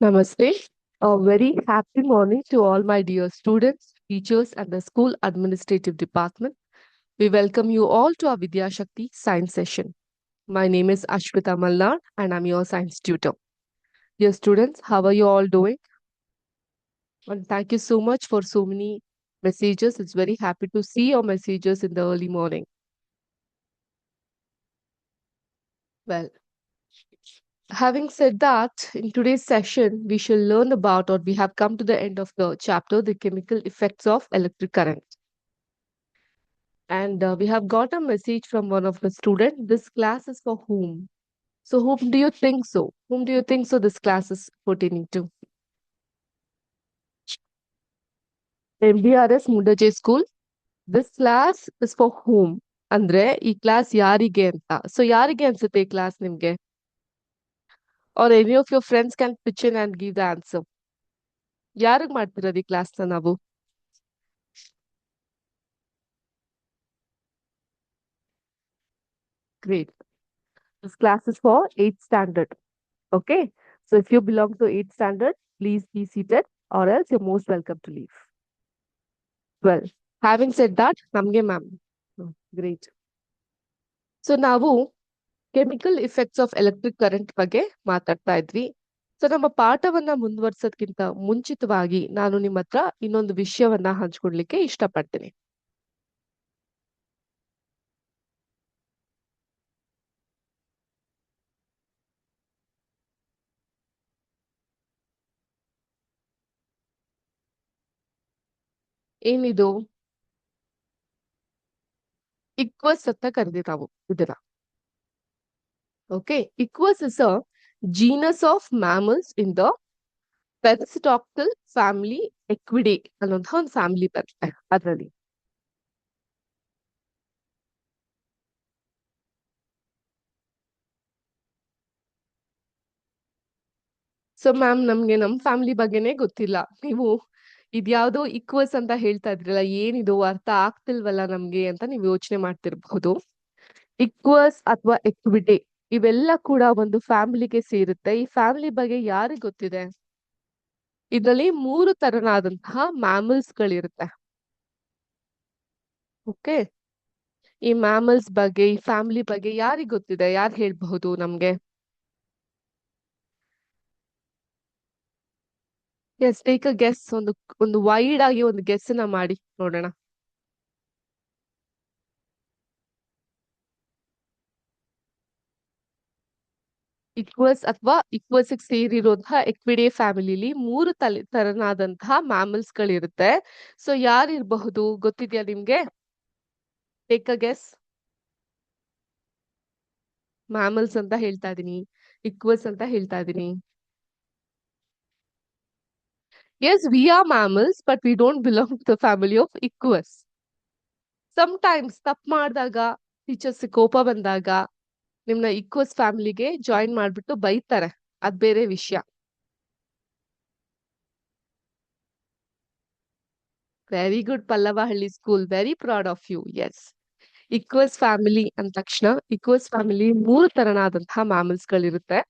Namaste. A very happy morning to all my dear students, teachers, and the school administrative department. We welcome you all to our Vidya Shakti science session. My name is Ashwita Malnar and I'm your science tutor. Dear students, how are you all doing? And thank you so much for so many messages. It's very happy to see your messages in the early morning. Well, having said that, in today's session, we shall learn about, or we have come to the end of the chapter, the chemical effects of electric current. And we have got a message from one of the students. This class is for whom? So, whom do you think so? Whom do you think so this class is pertaining to? MDRS Mundaje School. This class is for whom? ಅಂದ್ರೆ ಈ class ಯಾರಿಗೆ ಅಂತ so ಯಾರಿಗೆ ಅನ್ಸುತ್ತೆ ಈ class ನಿಮ್ಗೆ R any of your friends can pitch in and give the answer ಯಾರಿಗ್ ಮಾಡ್ತಿರೋದು ಈ ಕ್ಲಾಸ್ನ ನಾವು great this class is for 8th standard. Okay, so if you belong to 8th standard, please be seated or else you're most welcome to leave. Well, having said that, ನಮ್ಗೆ ma'am great. So ನಾವು chemical effects of electric current ಬಗ್ಗೆ ಮಾತಾಡ್ತಾ ಇದ್ವಿ. So ನಮ್ಮ ಪಾಠವನ್ನ ಮುಂದುವರ್ಸೋದ್ಕಿಂತ ಮುಂಚಿತವಾಗಿ ನಾನು ನಿಮ್ಮ ಹತ್ರ ಇನ್ನೊಂದು ವಿಷಯವನ್ನ ಹಂಚ್ಕೊಡ್ಲಿಕ್ಕೆ ಇಷ್ಟಪಡ್ತೀನಿ. ಏನಿದು ಇಕ್ವಸ್ ಅಂತ ಕರೆದಿ ನಾವು ಇದನ್ನ. Okay, equals is a genus of mammals in the Perissodactyl family Equidae ಅನ್ನೋಂಥ ಒಂದು ಫ್ಯಾಮಿಲಿ ಬರುತ್ತೆ ಅದರಲ್ಲಿ. ಸೊ ಮ್ಯಾಮ್ ನಮ್ಗೆ ನಮ್ ಫ್ಯಾಮಿಲಿ ಬಗ್ಗೆನೇ ಗೊತ್ತಿಲ್ಲ. ನೀವು ಇದ್ಯಾವ್ದೋ ಇಕ್ವಸ್ ಅಂತ ಹೇಳ್ತಾ ಇದ್ರಲ್ಲ, ಏನಿದು ಅರ್ಥ ಆಗ್ತಿಲ್ವಲ್ಲ ನಮ್ಗೆ ಅಂತ ನೀವು ಯೋಚನೆ ಮಾಡ್ತಿರ್ಬಹುದು. ಇಕ್ವಸ್ ಅಥವಾ ಎಕ್ವಿಡೆ ಇವೆಲ್ಲ ಕೂಡ ಒಂದು ಫ್ಯಾಮಿಲಿಗೆ ಸೇರುತ್ತೆ. ಈ ಫ್ಯಾಮಿಲಿ ಬಗ್ಗೆ ಯಾರಿಗ್ ಗೊತ್ತಿದೆ? ಇದರಲ್ಲಿ 3 ತರನಾದಂತಹ ಮ್ಯಾಮಲ್ಸ್ ಗಳಿರುತ್ತೆ. ಓಕೆ, ಈ ಮ್ಯಾಮಲ್ಸ್ ಬಗ್ಗೆ, ಈ ಫ್ಯಾಮಿಲಿ ಬಗ್ಗೆ ಯಾರಿಗ್ ಗೊತ್ತಿದೆ? ಯಾರು ಹೇಳ್ಬಹುದು ನಮ್ಗೆ? Yes, take a guess. ಒಂದು ವೈಡ್ ಆಗಿ ಒಂದು ಗೆಸ್ ನ ಮಾಡಿ ನೋಡೋಣ. ಇಕ್ವಸ್ ಅಥವಾ ಇಕ್ವಸ್ ಸೇರಿರುವಂತಹ ಎಕ್ವಿಡೇ ಫ್ಯಾಮಿಲಿಲಿ 3 ತರನಾದಂತಹ ಮ್ಯಾಮಲ್ಸ್ ಗಳಿರುತ್ತೆ. ಸೊ ಯಾರಿರಬಹುದು ಗೊತ್ತಿದ್ಯಾ ನಿಮ್ಗೆ? Take a guess. ಮ್ಯಾಮಲ್ಸ್ ಅಂತ ಹೇಳ್ತಾ ಇದೀನಿ, ಇಕ್ವಸ್ ಅಂತ ಹೇಳ್ತಾ ಇದೀನಿ. Yes, we are mammals but we don't belong to the family of equus. Times ತಪ್ಪು ಮಾಡಿದಾಗ, ಟೀಚರ್ಸ್ ಕೋಪ ಬಂದಾಗ ನಿಮ್ನ ಇಕ್ವಸ್ ಫ್ಯಾಮಿಲಿಗೆ ಜಾಯಿನ್ ಮಾಡ್ಬಿಟ್ಟು ಬೈತಾರೆ, ಅದ್ ಬೇರೆ ವಿಷಯ. Very good Pallavahalli school, very proud of you. Yes, equus family ಅಂದ ತಕ್ಷಣ ಇಕ್ವಸ್ ಫ್ಯಾಮಿಲಿ 3 ತರನಾದಂತಹ ಮ್ಯಾಮಲ್ಸ್ ಗಳಿರುತ್ತೆ.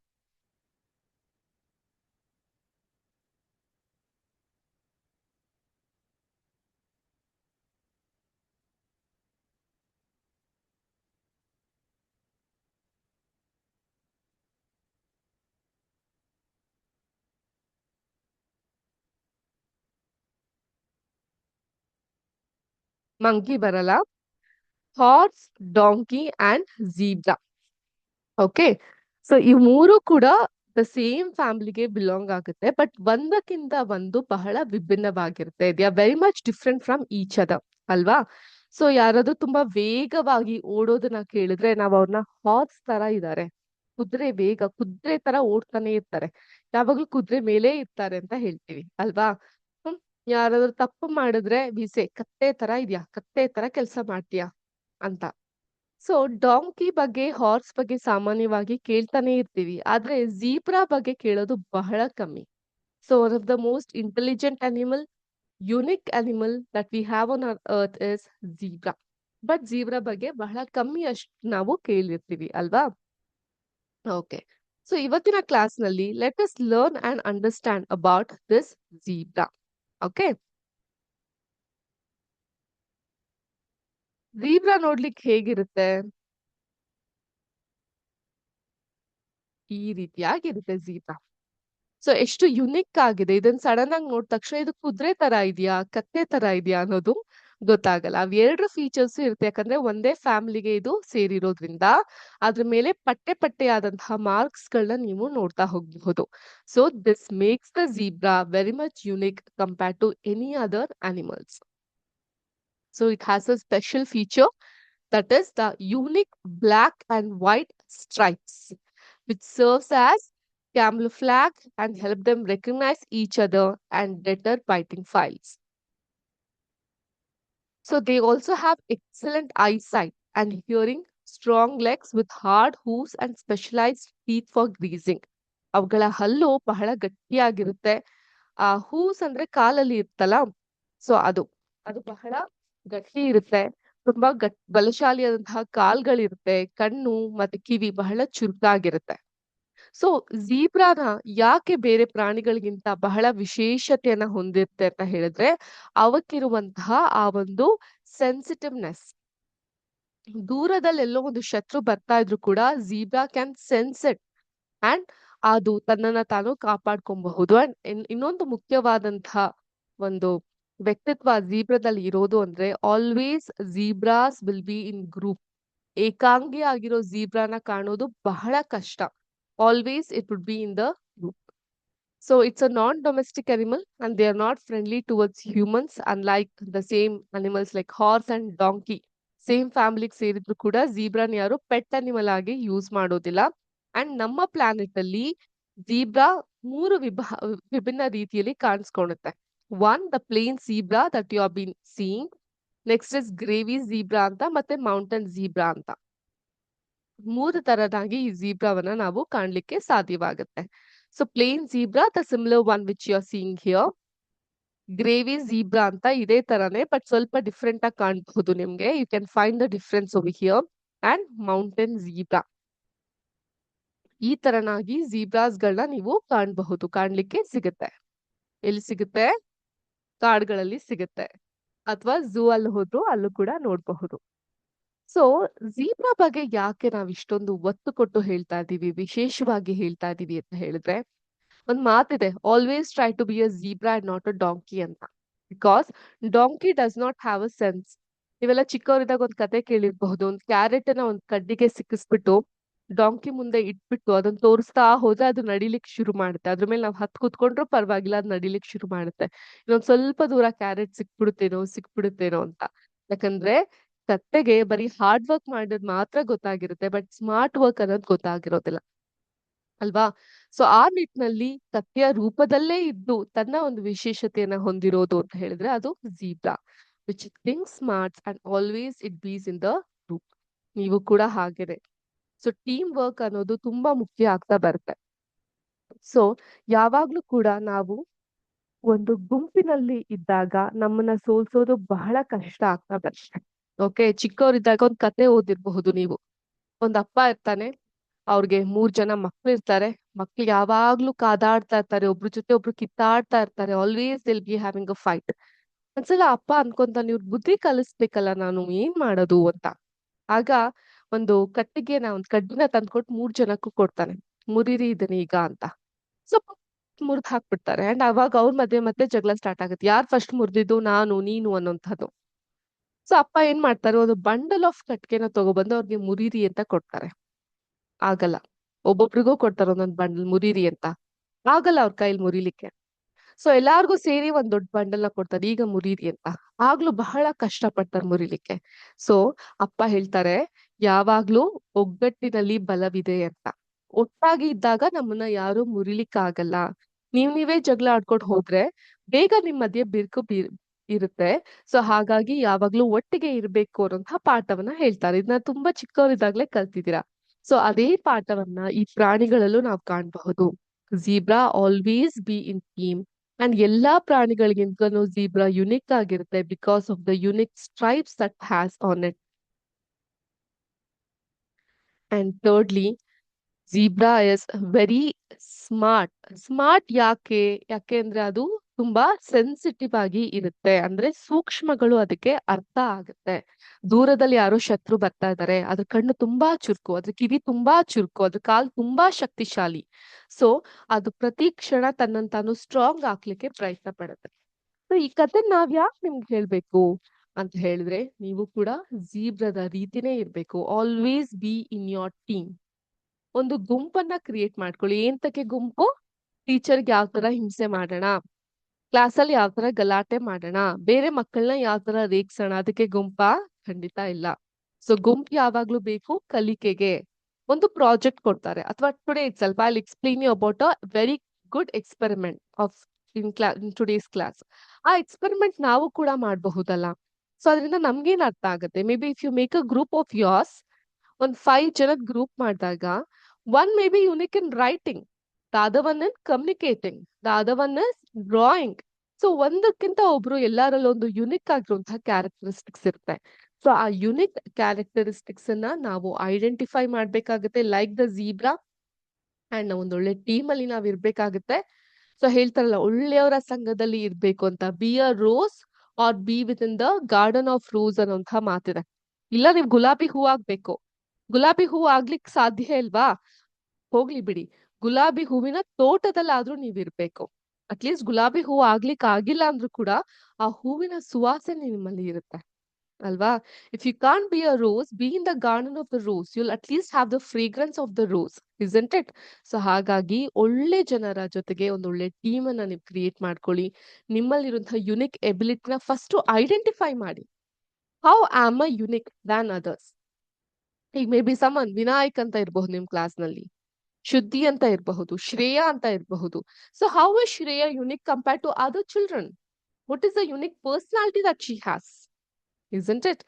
ಮಂಕಿ ಬರಲ್ಲ. Horse, donkey and zebra. Okay, so ಈ 3 ಕೂಡ ದ ಸೇಮ್ ಫ್ಯಾಮಿಲಿಗೆ ಬಿಲಾಂಗ್ ಆಗುತ್ತೆ, ಬಟ್ ಒಂದಕ್ಕಿಂತ ಒಂದು ಬಹಳ ವಿಭಿನ್ನವಾಗಿರುತ್ತೆ. They are very much different from each other, ಅಲ್ವಾ? ಸೊ ಯಾರಾದ್ರೂ ತುಂಬಾ ವೇಗವಾಗಿ ಓಡೋದನ್ನ ಕೇಳಿದ್ರೆ ನಾವು ಅವ್ರನ್ನ ಹಾರ್ಸ್ ತರ ಇದ್ದಾರೆ, ಕುದುರೆ ತರ ಓಡ್ತಾನೆ ಇರ್ತಾರೆ, ಯಾವಾಗ್ಲೂ ಕುದುರೆ ಮೇಲೆ ಇರ್ತಾರೆ ಅಂತ ಹೇಳ್ತೀವಿ, ಅಲ್ವಾ? ಹ್ಮ್ ಯಾರಾದ್ರೂ ತಪ್ಪು ಮಾಡಿದ್ರೆ ಬಿಸೆ ಕತ್ತೆ ತರ ಇದ್ಯಾ, ಕತ್ತೆ ತರ ಕೆಲ್ಸ ಮಾಡ್ತೀಯಾ ಅಂತ. ಸೊ ಡಾಂಕಿ ಬಗ್ಗೆ, ಹಾರ್ಸ್ ಬಗ್ಗೆ ಸಾಮಾನ್ಯವಾಗಿ ಕೇಳ್ತಾನೆ ಇರ್ತೀವಿ, ಆದ್ರೆ ಜೀಬ್ರಾ ಬಗ್ಗೆ ಕೇಳೋದು ಬಹಳ ಕಮ್ಮಿ. So one of the most intelligent animal, unique animal that we have on our earth is zebra. But zebra ಬಗ್ಗೆ ಬಹಳ ಕಮ್ಮಿ ಅಷ್ಟು ನಾವು ಕೇಳಿರ್ತೀವಿ, ಅಲ್ವಾ? ಓಕೆ, ಸೊ ಇವತ್ತಿನ ಕ್ಲಾಸ್ನಲ್ಲಿ let us learn and understand about this zebra. Okay, zebra ನೋಡ್ಲಿಕ್ಕೆ ಹೇಗಿರುತ್ತೆ? ಈ ರೀತಿಯಾಗಿರುತ್ತೆ ಜೀಬ್ರಾ. ಸೊ ಎಷ್ಟು ಯುನಿಕ್ ಆಗಿದೆ. ಇದನ್ನ ಸಡನ್ ಆಗಿ ನೋಡಿದ ತಕ್ಷಣ ಇದು ಕುದುರೆ ತರ ಇದೆಯಾ, ಕತ್ತೆ ತರ ಇದೆಯಾ ಅನ್ನೋದು ಗೊತ್ತಾಗಲ್ಲ. ಅವ್ ಎರಡು ಫೀಚರ್ಸ್ ಇರುತ್ತೆ, ಯಾಕಂದ್ರೆ ಒಂದೇ ಫ್ಯಾಮಿಲಿಗೆ ಇದು ಸೇರಿರೋದ್ರಿಂದ ಅದ್ರ ಮೇಲೆ ಪಟ್ಟೆ ಪಟ್ಟೆಯಾದಂತಹ ಮಾರ್ಕ್ಸ್ ಗಳನ್ನ ನೀವು ನೋಡ್ತಾ ಹೋಗಬಹುದು. So this makes the zebra very much unique compared to any other animals. So it has a special feature, that is the unique black and white stripes, which serves as camouflage and help them recognize each other and deter biting files. So they also have excellent eyesight and hearing, strong legs with hard hooves and specialized teeth for grazing. ಅವುಗಳ ಹಲ್ಲು ಬಹಳ ಗಟ್ಟಿಯಾಗಿರುತ್ತೆ. ಆ ಹೂವ್ಸ್ ಅಂದ್ರೆ ಕಾಲಲ್ಲಿ ಇರ್ತಲ್ಲ, so ಅದು ಅದು ಬಹಳ ಗಟ್ಟಿ ಇರುತ್ತೆ. ತುಂಬಾ ಬಲಶಾಲಿಯಾದಂತಹ ಕಾಲ್ಗಳಿರುತ್ತೆ. ಕಣ್ಣು ಮತ್ತೆ ಕಿವಿ ಬಹಳ ಚುರುಕಾಗಿರುತ್ತೆ. ಸೊ ಜೀಬ್ರಾನ ಯಾಕೆ ಬೇರೆ ಪ್ರಾಣಿಗಳಿಗಿಂತ ಬಹಳ ವಿಶೇಷತೆಯನ್ನ ಹೊಂದಿರುತ್ತೆ ಅಂತ ಹೇಳಿದ್ರೆ, ಅವಕ್ಕಿರುವಂತಹ ಆ ಒಂದು ಸೆನ್ಸಿಟಿವ್ನೆಸ್. ದೂರದಲ್ಲಿ ಎಲ್ಲೋ ಒಂದು ಶತ್ರು ಬರ್ತಾ ಇದ್ರು ಕೂಡ zebra can sense it and ಅದು ತನ್ನನ್ನ ತಾನು ಕಾಪಾಡ್ಕೊಬಹುದು. ಅಂಡ್ ಇನ್ನೊಂದು ಮುಖ್ಯವಾದಂತಹ ಒಂದು ವ್ಯಕ್ತಿತ್ವ ಜೀಬ್ರಾದಲ್ಲಿ ಇರೋದು ಅಂದ್ರೆ, always zebras will be in group. ಏಕಾಂಗಿ ಆಗಿರೋ ಜೀಬ್ರಾನ ಕಾಣೋದು ಬಹಳ ಕಷ್ಟ. Always it would be in the group. So it's a non-domestic animal and they are not friendly towards humans, unlike the same animals like horse and donkey. Same ಫ್ಯಾಮಿಲಿಗೆ ಸೇರಿದ್ರು ಕೂಡ ಜೀಬ್ರಾನ್ ಯಾರು ಪೆಟ್ ಅನಿಮಲ್ ಆಗಿ ಯೂಸ್ ಮಾಡೋದಿಲ್ಲ. And ನಮ್ಮ planet ಅಲ್ಲಿ zebra ಮೂರು ವಿಭಿನ್ನ ರೀತಿಯಲ್ಲಿ ಕಾಣಿಸ್ಕೊಳ್ಳುತ್ತೆ. One, the plain zebra that you are been seeing. Next is Grevy zebra ಅಂತ, ಮತ್ತೆ ಮೌಂಟೇನ್ ಜೀಬ್ರಾ ಅಂತ. ಮೂರು ತರನಾಗಿ ಈ ಜೀಬ್ರಾವನ್ನ ನಾವು ಕಾಣ್ಲಿಕ್ಕೆ ಸಾಧ್ಯವಾಗುತ್ತೆ. So plain zebra, the similar one which you are seeing here. Grevy zebra ಅಂತ ಇದೇ ತರನೇ ಬಟ್ ಸ್ವಲ್ಪ ಡಿಫ್ರೆಂಟ್ ಆಗಿ ಕಾಣಬಹುದು ನಿಮ್ಗೆ. You can find the difference over here. And mountain zebra, ಈ ತರನಾಗಿ ಜೀಬ್ರಾಸ್ ಗಳನ್ನ ನೀವು ಕಾಣ್ಲಿಕ್ಕೆ ಸಿಗುತ್ತೆ. ಎಲ್ಲಿ ಸಿಗುತ್ತೆ? ಕಾಡುಗಳಲ್ಲಿ ಸಿಗುತ್ತೆ, ಅಥವಾ ಝೂ ಅಲ್ಲಿ ಹೋದ್ರು ಅಲ್ಲೂ ಕೂಡ ನೋಡ್ಬಹುದು. ಸೊ ಜೀಬ್ರಾ ಬಗ್ಗೆ ಯಾಕೆ ನಾವ್ ಇಷ್ಟೊಂದು ಒತ್ತು ಕೊಟ್ಟು ಹೇಳ್ತಾ ಇದೀವಿ, ವಿಶೇಷವಾಗಿ ಹೇಳ್ತಾ ಇದೀವಿ ಅಂತ ಹೇಳಿದ್ರೆ, ಒಂದ್ ಮಾತಿದೆ, always try to be a zebra and not a donkey ಅಂತ. Because donkey does not have a sense. ನೀವೆಲ್ಲ ಚಿಕ್ಕವರಿದ್ದಾಗ ಒಂದ್ ಕತೆ ಕೇಳಿರ್ಬಹುದು. ಒಂದ್ ಕ್ಯಾರೆಟ್ ನ ಒಂದ್ ಕಡ್ಡಿಗೆ ಸಿಕ್ಕಿಸ್ಬಿಟ್ಟು ಡಾಂಕಿ ಮುಂದೆ ಇಟ್ಬಿಟ್ಟು ಅದನ್ನ ತೋರಿಸ್ತಾ ಹೋದ್ರೆ ಅದು ನಡಿಲಿಕ್ಕೆ ಶುರು ಮಾಡುತ್ತೆ. ಅದ್ರ ಮೇಲೆ ನಾವ್ ಹತ್ ಕುತ್ಕೊಂಡ್ರು ಪರವಾಗಿಲ್ಲ, ಅದು ನಡಿಲಿಕ್ಕೆ ಶುರು ಮಾಡುತ್ತೆ. ಇನ್ನೊಂದ್ ಸ್ವಲ್ಪ ದೂರ ಕ್ಯಾರೆಟ್ ಸಿಕ್ಬಿಡುತ್ತೇನೋ ಅಂತ. ಯಾಕಂದ್ರೆ ಕತ್ತೆಗೆ ಬರೀ ಹಾರ್ಡ್ ವರ್ಕ್ ಮಾಡೋದ್ ಮಾತ್ರ ಗೊತ್ತಾಗಿರುತ್ತೆ, ಬಟ್ ಸ್ಮಾರ್ಟ್ ವರ್ಕ್ ಅನ್ನೋದು ಗೊತ್ತಾಗಿರೋದಿಲ್ಲ ಅಲ್ವಾ? ಸೊ ಆ ನಿಟ್ಟಿನಲ್ಲಿ ಕತ್ತೆಯ ರೂಪದಲ್ಲೇ ಇದ್ದು ತನ್ನ ಒಂದು ವಿಶೇಷತೆಯನ್ನ ಹೊಂದಿರೋದು ಅಂತ ಹೇಳಿದ್ರೆ ಅದು zebra, which thinks smart and always it bees in the group. ನೀವು ಕೂಡ ಹಾಗೇನೆ. ಸೊ ಟೀಮ್ ವರ್ಕ್ ಅನ್ನೋದು ತುಂಬಾ ಮುಖ್ಯ ಆಗ್ತಾ ಬರುತ್ತೆ. ಸೊ ಯಾವಾಗ್ಲೂ ಕೂಡ ನಾವು ಒಂದು ಗುಂಪಿನಲ್ಲಿ ಇದ್ದಾಗ ನಮ್ಮನ್ನ ಸೋಲ್ಸೋದು ಬಹಳ ಕಷ್ಟ ಆಗ್ತಾ ಬರುತ್ತೆ. ಓಕೆ, ಚಿಕ್ಕವರಿದ್ದಾಗ ಒಂದ್ ಕತೆ ಓದಿರ್ಬಹುದು ನೀವು. ಒಂದ್ ಅಪ್ಪ ಇರ್ತಾನೆ, ಅವ್ರಿಗೆ 3 ಜನ ಮಕ್ಳು ಇರ್ತಾರೆ. ಮಕ್ಳು ಯಾವಾಗ್ಲೂ ಕಾದಾಡ್ತಾ ಇರ್ತಾರೆ, ಒಬ್ರ ಜೊತೆ ಒಬ್ರು ಕಿತ್ತಾಡ್ತಾ ಇರ್ತಾರೆ. Always they'll be having a fight. ಒಂದ್ಸಲ ಅಪ್ಪ ಅನ್ಕೊಂತಾನೆ, ಇವ್ರ ಬುದ್ಧಿ ಕಲಿಸ್ಬೇಕಲ್ಲ, ನಾನು ಏನ್ ಮಾಡೋದು ಅಂತ. ಆಗ ಒಂದು ಒಂದ್ ಕಡ್ಡಿನ ತಂದ್ಕೊಟ್ಟು 3 ಜನಕ್ಕೂ ಕೊಡ್ತಾನೆ, ಮುರಿರಿ ಇದನ್ನ ಈಗ ಅಂತ. ಸೊ ಮುರಿದ್ ಹಾಕ್ಬಿಡ್ತಾರೆ. ಅಂಡ್ ಅವಾಗ ಅವ್ರ ಮಧ್ಯೆ ಮತ್ತೆ ಜಗಳ ಸ್ಟಾರ್ಟ್ ಆಗುತ್ತೆ, ಯಾರ್ ಫಸ್ಟ್ ಮುರಿದಿದ್ದು, ನಾನು ನೀನು ಅನ್ನೋಂಥದ್ದು. ಸೊ ಅಪ್ಪ ಏನ್ ಮಾಡ್ತಾರೆ, ಒಂದು ಬಂಡಲ್ ಆಫ್ ಕಟ್ಗೆನ ತಗೊಬಂದು ಅವ್ರಿಗೆ ಮುರಿರಿ ಅಂತ ಕೊಡ್ತಾರೆ. ಆಗಲ್ಲ. ಒಬ್ಬೊಬ್ರಿಗೂ ಕೊಡ್ತಾರೆ ಒಂದೊಂದ್ ಬಂಡಲ್ ಮುರಿರಿ ಅಂತ. ಆಗಲ್ಲ ಅವ್ರ ಕೈಲಿ ಮುರಿಲಿಕ್ಕೆ. ಸೊ ಎಲ್ಲಾರ್ಗೂ ಸೇರಿ ಒಂದ್ ದೊಡ್ಡ ಬಂಡಲ್ ನ ಕೊಡ್ತಾರೆ, ಈಗ ಮುರಿರಿ ಅಂತ. ಆಗ್ಲೂ ಬಹಳ ಕಷ್ಟ ಪಡ್ತಾರೆ ಮುರಿಲಿಕ್ಕೆ. ಸೊ ಅಪ್ಪ ಹೇಳ್ತಾರೆ, ಯಾವಾಗ್ಲೂ ಒಗ್ಗಟ್ಟಿನಲ್ಲಿ ಬಲವಿದೆ ಅಂತ. ಒಟ್ಟಾಗಿ ಇದ್ದಾಗ ನಮ್ಮನ್ನ ಯಾರು ಮುರಿಲಿಕ್ಕಾಗಲ್ಲ. ನೀವೇ ಜಗಳ ಆಡ್ಕೊಂಡು ಹೋದ್ರೆ ಬೇಗ ನಿಮ್ ಮಧ್ಯೆ ಬಿರುಕು ಇರುತ್ತೆ. ಸೊ ಹಾಗಾಗಿ ಯಾವಾಗ್ಲೂ ಒಟ್ಟಿಗೆ ಇರ್ಬೇಕು ಅನ್ನೋಂತಹ ಪಾಠವನ್ನ ಹೇಳ್ತಾರೆ. ಇದನ್ನ ತುಂಬಾ ಚಿಕ್ಕವರಿದ್ದಾಗ್ಲೇ ಕಲ್ತಿದ್ದೀರಾ. ಸೊ ಅದೇ ಪಾಠವನ್ನ ಈ ಪ್ರಾಣಿಗಳಲ್ಲೂ ನಾವು ಕಾಣಬಹುದು. Zebra always B in team. And ಎಲ್ಲಾ ಪ್ರಾಣಿಗಳಿಗಿಂತಲೂ ಜೀಬ್ರಾ ಯುನಿಕ್ ಆಗಿರುತ್ತೆ because of the unique stripes that has on it. And thirdly, zebra is very smart. Smart ಯಾಕೆ ಅಂದ್ರೆ ಅದು ತುಂಬಾ ಸೆನ್ಸಿಟಿವ್ ಆಗಿ ಇರುತ್ತೆ. ಅಂದ್ರೆ ಸೂಕ್ಷ್ಮಗಳು ಅದಕ್ಕೆ ಅರ್ಥ ಆಗುತ್ತೆ. ದೂರದಲ್ಲಿ ಯಾರೋ ಶತ್ರು ಬರ್ತಾ ಇದ್ದಾರೆ, ಅದ್ರ ಕಣ್ಣು ತುಂಬಾ ಚುರುಕು, ಅದ್ರ ಕಿವಿ ತುಂಬಾ ಚುರುಕು, ಅದ್ರ ಕಾಲ್ ತುಂಬಾ ಶಕ್ತಿಶಾಲಿ. ಸೊ ಅದು ಪ್ರತಿ ಕ್ಷಣ ತನ್ನನ್ನು ತಾನು ಸ್ಟ್ರಾಂಗ್ ಹಾಕ್ಲಿಕ್ಕೆ ಪ್ರಯತ್ನ ಪಡುತ್ತೆ. ಸೊ ಈ ಕತೆ ನಾವ್ ಯಾಕೆ ನಿಮ್ಗೆ ಹೇಳ್ಬೇಕು ಅಂತ ಹೇಳಿದ್ರೆ, ನೀವು ಕೂಡ ಜೀಬ್ರದ ರೀತಿನೇ ಇರ್ಬೇಕು. Always B in your team. ಒಂದು ಗುಂಪನ್ನ ಕ್ರಿಯೇಟ್ ಮಾಡ್ಕೊಳ್ಳಿ. ಏಂತಕ್ಕೆ ಗುಂಪು? ಟೀಚರ್ಗೆ ಯಾವ ತರ ಹಿಂಸೆ ಮಾಡೋಣ, ಕ್ಲಾಸಲ್ಲಿ ಯಾವ ತರ ಗಲಾಟೆ ಮಾಡೋಣ, ಬೇರೆ ಮಕ್ಕಳನ್ನ ಯಾವ ತರ ರೇಗ್ಸೋಣ, ಅದಕ್ಕೆ ಗುಂಪಾ? ಖಂಡಿತ ಇಲ್ಲ. ಸೊ ಗುಂಪು ಯಾವಾಗ್ಲೂ ಬೇಕು ಕಲಿಕೆಗೆ. ಒಂದು ಪ್ರಾಜೆಕ್ಟ್ ಕೊಡ್ತಾರೆ, ಅಥವಾ today it self I explain you about a very good experiment of in today's class. ಆ ಎಕ್ಸ್ಪೆರಿಮೆಂಟ್ ನಾವು ಕೂಡ ಮಾಡಬಹುದಲ್ಲ. ಸೊ ಅದರಿಂದ ನಮ್ಗೇನ್ ಅರ್ಥ ಆಗುತ್ತೆ? May be if you make a group of yours, ಒಂದ್ 5 ಜನದ ಗ್ರೂಪ್ ಮಾಡಿದಾಗ, one may be unique in writing, the other one in communicating, the other one is drawing. So ಒಂದಕ್ಕಿಂತ ಒಬ್ರು ಎಲ್ಲರಲ್ಲೂ ಒಂದು ಯುನಿಕ್ ಆಗಿರುವಂತಹ ಕ್ಯಾರೆಕ್ಟರಿಸ್ಟಿಕ್ಸ್ ಇರುತ್ತೆ. ಸೊ ಆ ಯುನಿಕ್ ಕ್ಯಾರೆಕ್ಟರಿಸ್ಟಿಕ್ಸ್ ಅನ್ನ ನಾವು ಐಡೆಂಟಿಫೈ ಮಾಡ್ಬೇಕಾಗುತ್ತೆ, ಲೈಕ್ ದ ಜೀಬ್ರಾ. ಅಂಡ್ ಒಂದ್ ಒಳ್ಳೆ ಟೀಮ್ ಅಲ್ಲಿ ನಾವ್ ಇರ್ಬೇಕಾಗುತ್ತೆ. ಸೊ ಹೇಳ್ತಾರಲ್ಲ, ಒಳ್ಳೆಯವರ ಸಂಘದಲ್ಲಿ ಇರ್ಬೇಕು ಅಂತ. Be a rose or be with in the garden of rose ಅನ್ನೋಂಥ ಮಾತಿದೆ. ಇಲ್ಲ ನೀವ್ ಗುಲಾಬಿ ಹೂ ಆಗ್ಬೇಕು, ಗುಲಾಬಿ ಹೂ ಆಗ್ಲಿಕ್ ಸಾಧ್ಯ ಇಲ್ವಾ? ಹೋಗ್ಲಿ ಬಿಡಿ, ಗುಲಾಬಿ ಹೂವಿನ ತೋಟದಲ್ಲಾದ್ರೂ ನೀವ್ ಇರ್ಬೇಕು. ಅಟ್ಲೀಸ್ಟ್ ಗುಲಾಬಿ ಹೂ ಆಗ್ಲಿಕ್ ಆಗಿಲ್ಲ ಅಂದ್ರೂ ಕೂಡ ಆ ಹೂವಿನ ಸುವಾಸನೆ ನಿಮ್ಮಲ್ಲಿ ಇರುತ್ತೆ ಅಲ್ವಾ? If you can't be a rose, be in the garden of the rose, you'll at least have the fragrance of the rose, isn't it? So ಹಾಗಾಗಿ ಒಳ್ಳೆ ಜನರ ಜೊತೆಗೆ ಒಂದು ಒಳ್ಳೆ ಟೀಮ್ ಅನ್ನ ನೀವು ಕ್ರಿಯೇಟ್ ಮಾಡ್ಕೊಳ್ಳಿ. ನಿಮ್ಮಲ್ಲಿರುವಂತಹ ಯುನಿಕ್ ಎಬಿಲಿಟಿನ ಫಸ್ಟ್ ಐಡೆಂಟಿಫೈ ಮಾಡಿ. How am a unique than others? ಈಗ ಮೇ ಬಿ ಸಮನ್ ವಿನಾಯಕ್ ಅಂತ ಇರಬಹುದು ನಿಮ್ ಕ್ಲಾಸ್ ನಲ್ಲಿ, ಶುದ್ಧಿ ಅಂತ ಇರಬಹುದು, ಶ್ರೇಯಾ ಅಂತ ಇರಬಹುದು. So how is Shreya unique compared to other children? What is the unique personality that she has? Isn't it?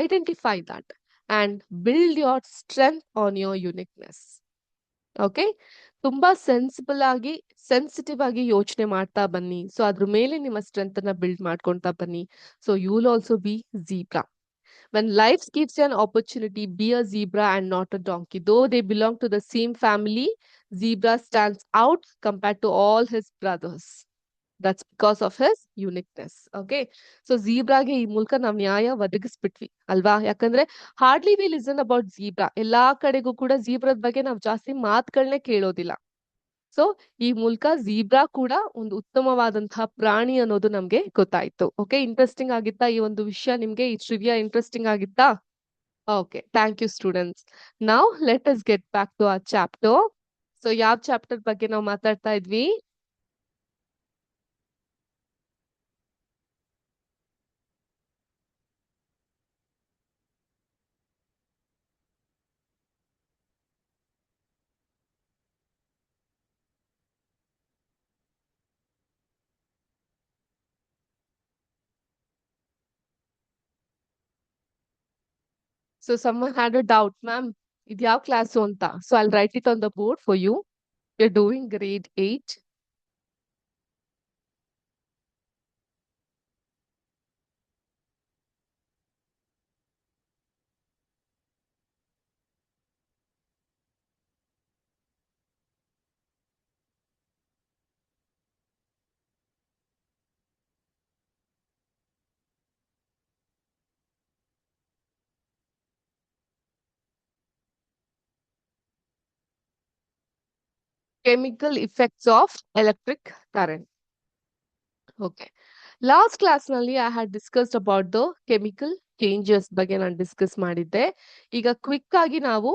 Identify that and build your strength on your uniqueness. Okay? ತುಂಬಾ ಸೆನ್ಸಿಬಲ್ ಆಗಿ, ಸೆನ್ಸಿಟಿವ್ ಆಗಿ ಯೋಚನೆ ಮಾಡ್ತಾ ಬನ್ನಿ. ಸೊ ಅದ್ರ ಮೇಲೆ ನಿಮ್ಮ strength ಅನ್ನ ಬಿಲ್ಡ್ ಮಾಡ್ಕೊಂತಾ ಬನ್ನಿ. So you will also be zebra. When life gives you an opportunity, be a zebra and not a donkey. Though they belong to the same family, zebra stands out compared to all his brothers. That's because of his uniqueness. Okay? So zebra ಗೆ ಈ ಮೂಲಕ ನಾವು ನ್ಯಾಯ ಒದಗಿಸ್ಬಿಟ್ವಿ ಅಲ್ವಾ? ಯಾಕಂದ್ರೆ hardly V listen about zebra. ಎಲ್ಲಾ ಕಡೆಗೂ ಕೂಡ ಜೀಬ್ರಾದ ಬಗ್ಗೆ ನಾವು ಜಾಸ್ತಿ ಮಾತುಗಳನ್ನೇ ಕೇಳೋದಿಲ್ಲ. ಸೊ ಈ ಮೂಲಕ ಜೀಬ್ರಾ ಕೂಡ ಒಂದು ಉತ್ತಮವಾದಂತಹ ಪ್ರಾಣಿ ಅನ್ನೋದು ನಮ್ಗೆ ಗೊತ್ತಾಯ್ತು. ಓಕೆ, ಇಂಟ್ರೆಸ್ಟಿಂಗ್ ಆಗಿತ್ತಾ ಈ ಒಂದು ವಿಷಯ? ನಿಮ್ಗೆ ಈ ಟ್ರಿವಿಯಾ ಇಂಟ್ರೆಸ್ಟಿಂಗ್ ಆಗಿತ್ತಾ? Okay, thank you students. Now let us get back to our chapter. So ಯಾವ ಚಾಪ್ಟರ್ ಬಗ್ಗೆ ನಾವು ಮಾತಾಡ್ತಾ ಇದ್ವಿ? So someone had a doubt, ma'am ಇದು ಯಾವ ಕ್ಲಾಸು ಅಂತ. So I'll write it on the board for you. You are doing grade 8. Chemical effects of electric current. Okay, last class ನಲ್ಲಿ I had discussed about the chemical changes ಬಗ್ಗೆ ನಾನು discuss ಮಾಡಿದ್ದೆ. ಈಗ quick ಆಗಿ ನಾವು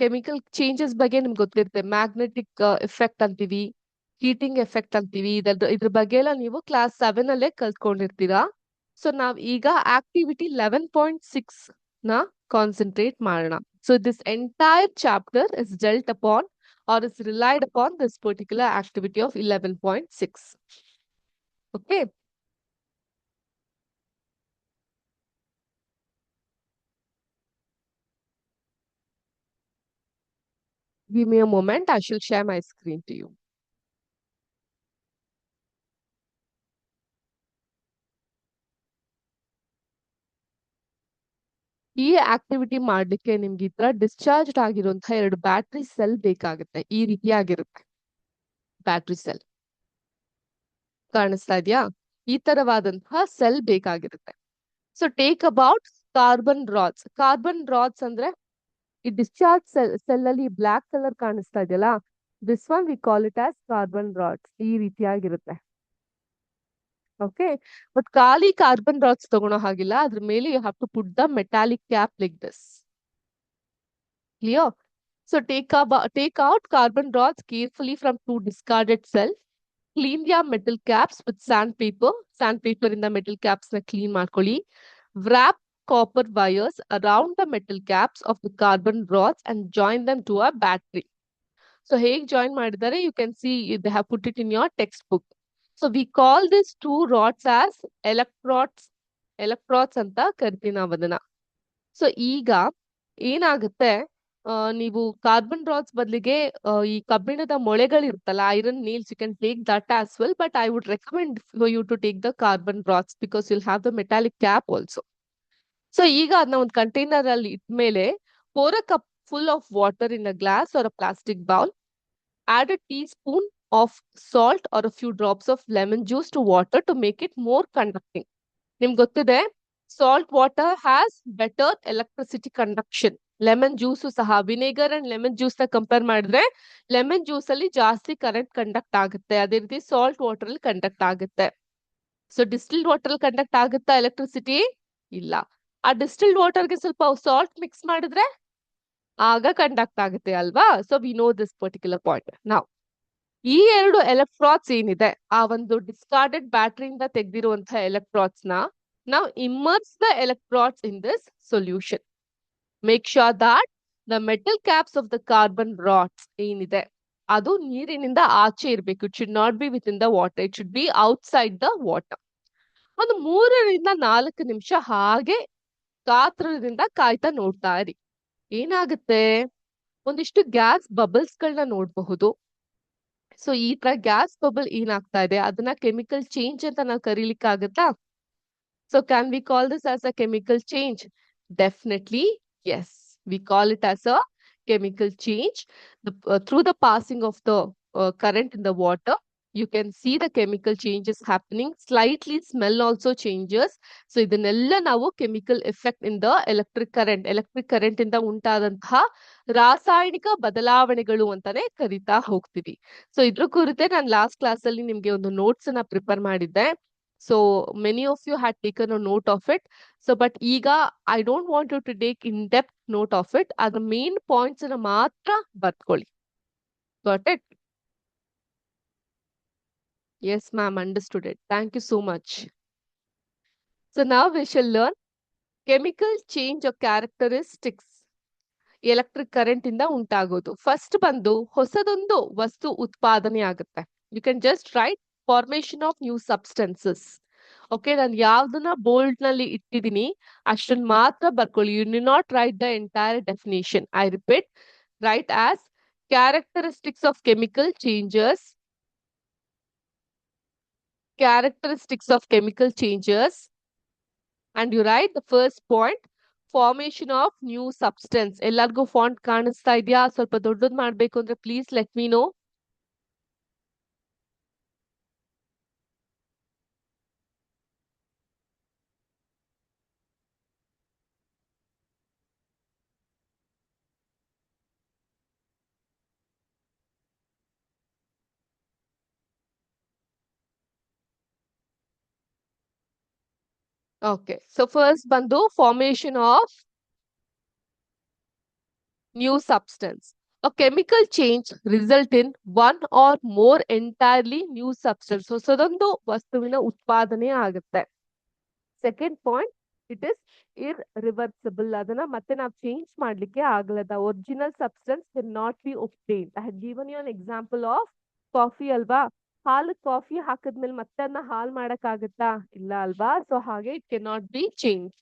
chemical changes ಬಗ್ಗೆ ನಿಮ್ಗೆ ಗೊತ್ತಿರುತ್ತೆ. ಮ್ಯಾಗ್ನೆಟಿಕ್ ಎಫೆಕ್ಟ್ ಅಂತೀವಿ, ಹೀಟಿಂಗ್ ಎಫೆಕ್ಟ್ ಅಂತೀವಿ. ಇದ್ರ ಬಗ್ಗೆ ಎಲ್ಲ ನೀವು ಕ್ಲಾಸ್ 7 ಅಲ್ಲೇ ಕಲ್ತ್ಕೊಂಡಿರ್ತೀರಾ. ಸೊ ನಾವ್ ಈಗ ಆಕ್ಟಿವಿಟಿ 11.6 ನ ಕಾನ್ಸಂಟ್ರೇಟ್ ಮಾಡೋಣ. So this entire chapter is delt upon or is relied upon this particular activity of 11.6. Okay. Give me a moment. I shall share my screen to you. ಈ activity ಮಾಡ್ಲಿಕ್ಕೆ ನಿಮ್ಗೆ ಈ ತರ discharge ಆಗಿರುವಂತಹ 2 battery cell ಬೇಕಾಗುತ್ತೆ. ಈ ರೀತಿಯಾಗಿರುತ್ತೆ battery cell. ಕಾಣಿಸ್ತಾ ಇದೆಯಾ? ಈ ತರವಾದಂತಹ ಸೆಲ್ ಬೇಕಾಗಿರುತ್ತೆ. So take about carbon rods. Carbon rods ಅಂದ್ರೆ ಈ ಡಿಸ್ಚಾರ್ಜ್ ಸೆಲ್ ಅಲ್ಲಿ ಬ್ಲಾಕ್ ಕಲರ್ ಕಾಣಿಸ್ತಾ ಇದೆಯಲ್ಲ, this one we call it as carbon rods. ಈ ರೀತಿಯಾಗಿರುತ್ತೆ. ಓಕೆ, ಬಟ್ ಖಾಲಿ ಕಾರ್ಬನ್ ರಾಡ್ಸ್ ತಗೊಳೋ ಹಾಗಿಲ್ಲ, ಅದ್ರ ಮೇಲೆ you have to put the metallic cap like this. Clear? So take out carbon rods carefully from 2 discarded cells. Clean their metal caps with sandpaper. Sandpaper in the metal caps na clean ಮಾಡ್ಕೊಳ್ಳಿ. Wrap copper wires around the metal caps of the carbon rods and join them to a battery. So ಹೇಗೆ join ಮಾಡಿದ್ದಾರೆ, you can see they have put it in your textbook. So we call these two rods as electrodes. Electrodes ಅಂತ ಕರಿತೀವಿ ನಾವು ಅದನ್ನ. So ಈಗ ಏನಾಗುತ್ತೆ, ನೀವು carbon rods ಬದಲಿಗೆ ಈ ಕಬ್ಬಿಣದ ಮೊಳೆಗಳಿರುತ್ತಲ್ಲ, iron nails, you can take that as well, but I would recommend for you to take the carbon rods because will have the metallic cap also. So ಈಗ ಅದನ್ನ ಒಂದು ಕಂಟೈನರ್ ಅಲ್ಲಿ ಇಟ್ಮೇಲೆ pour a cup full of water in a glass or a plastic bowl. Add a teaspoon of salt or a few drops of lemon juice to water to make it more conducting. ನಿಮ್ಗೆ ಗೊತ್ತಿದೆ, salt water has better electricity conduction. Lemon juice ಸಹ, vinegar and lemon juice ನ compare ಮಾಡಿದ್ರೆ lemon juice ಅಲ್ಲಿ ಜಾಸ್ತಿ current conduct ಆಗುತ್ತೆ, ಅದೇ ರೀತಿ ಸಾಲ್ಟ್ ವಾಟರ್ ಅಲ್ಲಿ ಕಂಡಕ್ಟ್ ಆಗುತ್ತೆ. ಸೊ ಡಿಸ್ಟಿಲ್ಡ್ ವಾಟರ್ ಅಲ್ಲಿ ಕಂಡಕ್ಟ್ ಆಗುತ್ತಾ ಎಲೆಕ್ಟ್ರಿಸಿಟಿ? ಇಲ್ಲ. ಆ ಡಿಸ್ಟಿಲ್ಡ್ ವಾಟರ್ಗೆ ಸ್ವಲ್ಪ ಸಾಲ್ಟ್ ಮಿಕ್ಸ್ ಮಾಡಿದ್ರೆ ಆಗ ಕಂಡಕ್ಟ್ ಆಗುತ್ತೆ ಅಲ್ವಾ? So we know this particular point. ನಾವು ಈ 2 ಎಲೆಕ್ಟ್ರಾಡ್ಸ್ ಏನಿದೆ, ಆ ಒಂದು ಡಿಸ್ಕಾರ್ಡೆಡ್ ಬ್ಯಾಟ್ರಿಯಿಂದ ತೆಗೆದಿರುವಂತಹ ಎಲೆಕ್ಟ್ರಾಡ್ಸ್ ನ ನಾವು immerse the electrodes in this solution. Make sure that the metal caps of the carbon rods ಏನಿದೆ ಅದು ನೀರಿನಿಂದ ಆಚೆ ಇರಬೇಕು. It should not be with in the water, it should be outside the water. ಒಂದು 3 ರಿಂದ 4 ನಿಮಿಷ ಹಾಗೆ ಕಾತ್ರದಿಂದ ಕಾಯ್ತಾ ನೋಡ್ತಾ ಇರಿ. ಏನಾಗುತ್ತೆ, ಒಂದಿಷ್ಟು ಗ್ಯಾಸ್ ಬಬಲ್ಸ್ ಗಳನ್ನ ನೋಡಬಹುದು. ಸೊ ಈ ತರ ಗ್ಯಾಸ್ ಬಬಲ್ ಏನಾಗ್ತಾ ಇದೆ ಅದನ್ನ ಕೆಮಿಕಲ್ ಚೇಂಜ್ ಅಂತ ನಾವು ಕರೀಲಿಕ್ಕಾಗತ್ತಾ? So can we call this as a chemical change? Definitely, yes. We call it as a chemical change. Through the passing of the current in the water, you can see the chemical changes happening. Slightly smell also changes. So ಇದನ್ನೆಲ್ಲ ನಾವು chemical effect in the electric current. Electric current ಇಂದ ಉಂಟಾದಂತಹ ರಾಸಾಯನಿಕ ಬದಲಾವಣೆಗಳು ಅಂತಾನೆ ಕರಿತಾ ಹೋಗ್ತೀವಿ. So ಇದ್ರ ಕುರಿತೆ ನಾನು ಲಾಸ್ಟ್ ಕ್ಲಾಸ್ ಅಲ್ಲಿ ನಿಮ್ಗೆ ಒಂದು ನೋಟ್ಸ್ ಅನ್ನ ಪ್ರಿಪೇರ್ ಮಾಡಿದ್ದೆ. So many of you had taken a note of it. So but ಈಗ I don't want you to take in-depth note of it. ಅದ್ರ main points ಅನ್ನ ಮಾತ್ರ ಬರ್ಕೊಳ್ಳಿ. Got it? Yes, ma'am, understood it. Thank you so much. So now we shall learn chemical change of characteristics. Electric current ಇಂದ ಉಂಟಾಗೋದು. First ಬಂದು ಹೊಸದೊಂದು ವಸ್ತು ಉತ್ಪಾದನೆ ಆಗುತ್ತೆ. You can just write formation of new substances. Okay, ನಾನು ಯಾವ್ದನ್ನ bold ನಲ್ಲಿ ಇಟ್ಟಿದ್ದೀನಿ ಅಷ್ಟನ್ನ ಮಾತ್ರ ಬರ್ಕೊಳ್ಳಿ. ಯು ನಿ not right the entire definition. I repeat, right as characteristics of chemical changes. Characteristics of chemical changes. And you write the first point, formation of new substance. ಎಲ್ಲರಿಗೂ font ಕಾಣಿಸ್ತಾ ಇದೆಯಾ? ಸ್ವಲ್ಪ ದೊಡ್ಡದು ಮಾಡ್ಬೇಕು ಅಂದ್ರೆ please let me know. Okay, so first ಬಂದು formation of new substance. A chemical change result in one or more entirely new substance. ಹೊಸದೊಂದು ವಸ್ತುವಿನ ಉತ್ಪಾದನೆ ಆಗುತ್ತೆ. Second point, it is irreversible. ಅದನ್ನ ಮತ್ತೆ ನಾವು ಚೇಂಜ್ ಮಾಡ್ಲಿಕ್ಕೆ ಆಗಲ್ಲದ original substance can not be obtain. I have given you an example of coffee ಅಲ್ವಾ? ಹಾಲು ಕಾಫಿ ಹಾಕಿದ್ಮೇಲೆ ಮತ್ತೆ ಅದನ್ನ ಹಾಲ್ ಮಾಡಕ್ ಆಗತ್ತಾ? ಇಲ್ಲ ಅಲ್ವಾ? ಸೊ ಹಾಗೆ it can not be change.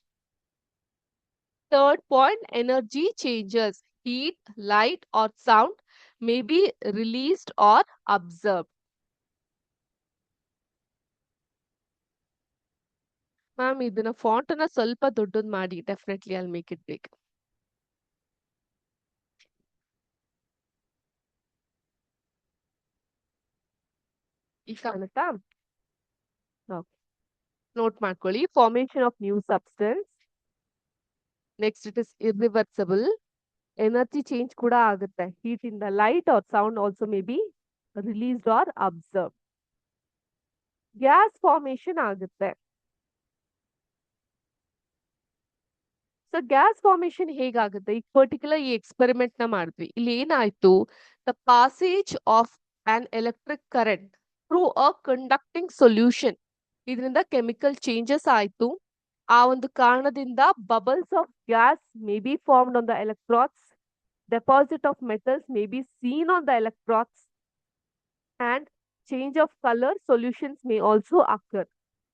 Third point, energy changes. Heat, light or sound may be released or absorbed. Ma'am ಇದನ್ನ ಫಾಂಟ್ ಅನ್ನ ಸ್ವಲ್ಪ ದೊಡ್ಡದ್ ಮಾಡಿ. Definitely I'll make it big. ಈಗ ಕಾಣುತ್ತಾ? ನೋಟ್ ಮಾಡ್ಕೊಳ್ಳಿ. Formation of new substance. Next it is irreversible. Energy change ಕೂಡ ಆಗುತ್ತೆ. ಹೀಟ್ ಇಂದ light or sound also may be released or absorb. Gas formation ಆಗುತ್ತೆ. ಸೊ ಗ್ಯಾಸ್ ಫಾರ್ಮೇಶನ್ ಹೇಗಾಗುತ್ತೆ? ಈಗ particular ಈ ಎಕ್ಸ್ಪೆರಿಮೆಂಟ್ ನ ಮಾಡಿದ್ವಿ. ಇಲ್ಲಿ ಏನಾಯ್ತು? The passage of an electric current through a conducting solution. ಇದರಿಂದ ಕೆಮಿಕಲ್ ಚೇಂಜಸ್ ಆಯ್ತು. ಆ ಒಂದು ಕಾರಣದಿಂದ bubbles of gas may be formed on the electrodes. Deposit of metals may be seen on the electrodes. And change of colour solutions may also occur.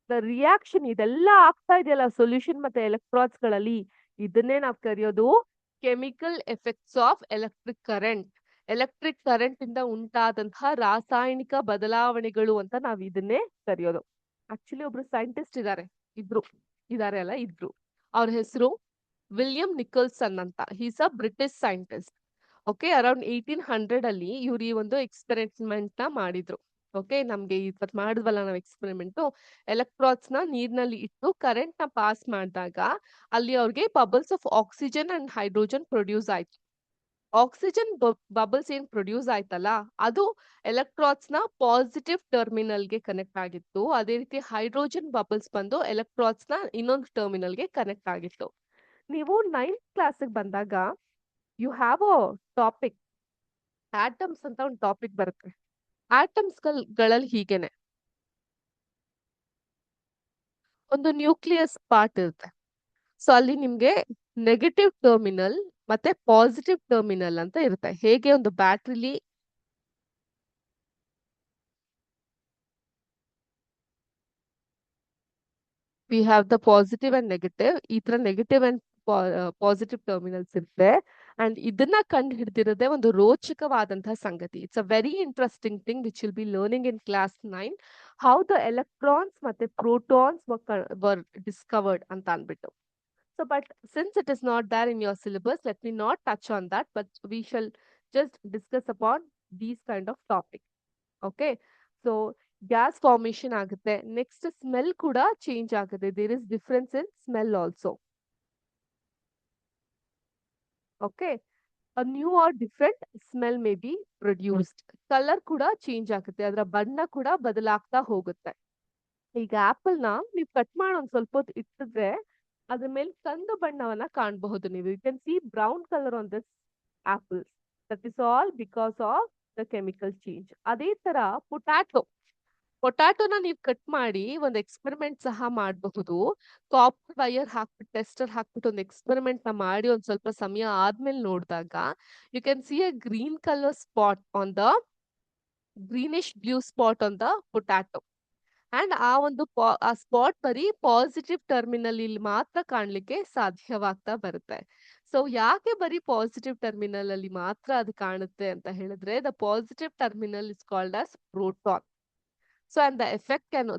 The reaction ಇದೆಲ್ಲ ಆಗ್ತಾ ಇದೆಯಲ್ಲ solution ಮತ್ತೆ ಎಲೆಕ್ಟ್ರಾಡ್ಸ್ ಗಳಲ್ಲಿ, ಇದನ್ನೇ ನಾವು ಕರೆಯೋದು chemical effects of electric current. Electric current ಇಂದ ಉಂಟಾದಂತಹ ರಾಸಾಯನಿಕ ಬದಲಾವಣೆಗಳು ಅಂತ ನಾವು ಇದನ್ನೇ ಕರೆಯೋದು. ಆಕ್ಚುಲಿ ಒಬ್ರು ಸೈಂಟಿಸ್ಟ್ ಇದಾರೆ ಅಲ್ಲ ಇದ್ರು. ಅವ್ರ ಹೆಸರು ವಿಲಿಯಂ ನಿಕಲ್ಸನ್ ಅಂತ. ಹೀಸ್ ಅ ಬ್ರಿಟಿಷ್ ಸೈಂಟಿಸ್ಟ್. ಓಕೆ, ಅರೌಂಡ್ 1800 ಅಲ್ಲಿ ಇವ್ರು ಈ ಒಂದು ಎಕ್ಸ್ಪೆರಿಮೆಂಟ್ ನ ಮಾಡಿದ್ರು. ಓಕೆ, ನಮ್ಗೆ ಇವತ್ತು ಮಾಡಿದ್ವಲ್ಲ ನಾವು ಎಕ್ಸ್ಪೆರಿಮೆಂಟ್, ಎಲೆಕ್ಟ್ರಾಡ್ಸ್ ನ ನೀರ್ನಲ್ಲಿ ಇಟ್ಟು ಕರೆಂಟ್ ನ ಪಾಸ್ ಮಾಡಿದಾಗ ಅಲ್ಲಿ ಅವ್ರಿಗೆ bubbles of oxygen and hydrogen produce ಆಯ್ತು. ಆಕ್ಸಿಜನ್ ಬಬಲ್ಸ್ ಏನ್ ಪ್ರೊಡ್ಯೂಸ್ ಆಯ್ತಲ್ಲ, ಅದು ಎಲೆಕ್ಟ್ರಾಡ್ಸ್ ನ ಪಾಸಿಟಿವ್ ಟರ್ಮಿನಲ್ ಗೆ ಕನೆಕ್ಟ್ ಆಗಿತ್ತು. ಅದೇ ರೀತಿ ಹೈಡ್ರೋಜನ್ ಬಬಲ್ಸ್ ಬಂದು ಎಲೆಕ್ಟ್ರಾಡ್ಸ್ ನ ಇನ್ನೊಂದು ಟರ್ಮಿನಲ್ ಗೆ ಕನೆಕ್ಟ್ ಆಗಿತ್ತು. ನೀವು 9th ಕ್ಲಾಸಿಗೆ ಬಂದಾಗ you have a topic, atoms ಅಂತ ಒಂದು ಟಾಪಿಕ್ ಬರುತ್ತೆ. ಆಟಮ್ಸ್ ಗಳಲ್ಲಿ ಹೀಗೇನೆ ಒಂದು ನ್ಯೂಕ್ಲಿಯಸ್ ಪಾರ್ಟ್ ಇರುತ್ತೆ. ಸೊ ಅಲ್ಲಿ ನಿಮ್ಗೆ ನೆಗೆಟಿವ್ ಟರ್ಮಿನಲ್ ಮತ್ತೆ ಪಾಸಿಟಿವ್ ಟರ್ಮಿನಲ್ ಅಂತ ಇರುತ್ತೆ. ಹೇಗೆ ಒಂದು ಬ್ಯಾಟ್ರಿಲಿ we have the positive and negative, ಈ ತರ ನೆಗೆಟಿವ್ ಅಂಡ್ ಪಾಸಿಟಿವ್ ಟರ್ಮಿನಲ್ಸ್ ಇರುತ್ತೆ. ಅಂಡ್ ಇದನ್ನ ಕಂಡು ಹಿಡಿದಿರೋದೇ ಒಂದು ರೋಚಕವಾದಂತಹ ಸಂಗತಿ. It's a very interesting thing which will be learning in class 9, how the electrons ಮತ್ತೆ ಪ್ರೋಟಾನ್ಸ್ ವರ್ ಡಿಸ್ಕವರ್ಡ್ ಅಂತ ಅನ್ಬಿಟ್ಟು. So, but since it is not there in your syllabus, let me not touch on that, but we shall just discuss upon these kind of topics. Okay. So, gas formation ಆಗುತ್ತೆ. Next, smell ಕೂಡ change ಆಗುತ್ತೆ. There is difference in smell also. Okay. A new or different smell may be produced. Color ಕೂಡ change ಆಗುತ್ತೆ. ಅದರ ಬಣ್ಣ ಕೂಡ ಬದಲಾಗ್ತಾ ಹೋಗುತ್ತೆ. ಈಗ ಆಪಲ್ ನ ನೀವು ಕಟ್ ಮಾಡಿ ಒಂದ್ ಸ್ವಲ್ಪ ಹೊತ್ತು ಇಟ್ಟಿದ್ರೆ ಅದ್ರ ಮೇಲೆ ಕಂದು ಬಣ್ಣವನ್ನ ಕಾಣಬಹುದು ನೀವು. You can see brown colour on this apple. That is all because of the chemical change. ಅದೇ ತರ ಪೊಟ್ಯಾಟೋನ ನೀವು ಕಟ್ ಮಾಡಿ ಒಂದು ಎಕ್ಸ್ಪೆರಿಮೆಂಟ್ ಸಹ ಮಾಡಬಹುದು. ಕಾಪರ್ ವೈರ್ ಹಾಕ್ಬಿಟ್ಟು ಟೆಸ್ಟರ್ ಹಾಕ್ಬಿಟ್ಟು ಒಂದು ಎಕ್ಸ್ಪೆರಿಮೆಂಟ್ ನ ಮಾಡಿ ಒಂದ್ ಸ್ವಲ್ಪ ಸಮಯ ಆದ್ಮೇಲೆ ನೋಡಿದಾಗ you can see a green colour spot on the greenish blue spot on the potato. And ಆ ಒಂದು ಆ ಸ್ಪಾಟ್ ಬರೀ ಪಾಸಿಟಿವ್ ಟರ್ಮಿನಲ್ ಇಲ್ಲಿ ಮಾತ್ರ ಕಾಣ್ಲಿಕ್ಕೆ ಸಾಧ್ಯವಾಗ್ತಾ ಬರುತ್ತೆ. ಸೊ ಯಾಕೆ ಬರೀ ಪಾಸಿಟಿವ್ ಟರ್ಮಿನಲ್ ಅಲ್ಲಿ ಮಾತ್ರ ಅದು ಕಾಣುತ್ತೆ ಅಂತ ಹೇಳಿದ್ರೆ, the positive terminal is called as proton. So and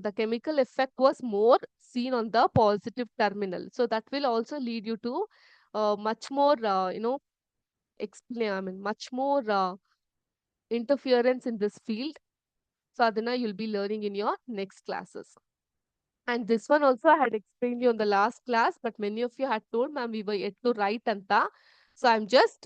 the chemical effect was more seen on the positive terminal. So that will also lead you to much more, much more interference in this field. So adana you'll be learning in your next classes. And this one also I had explained you on the last class, but many of you had told, ma'am, we were yet to write anta. So I'm just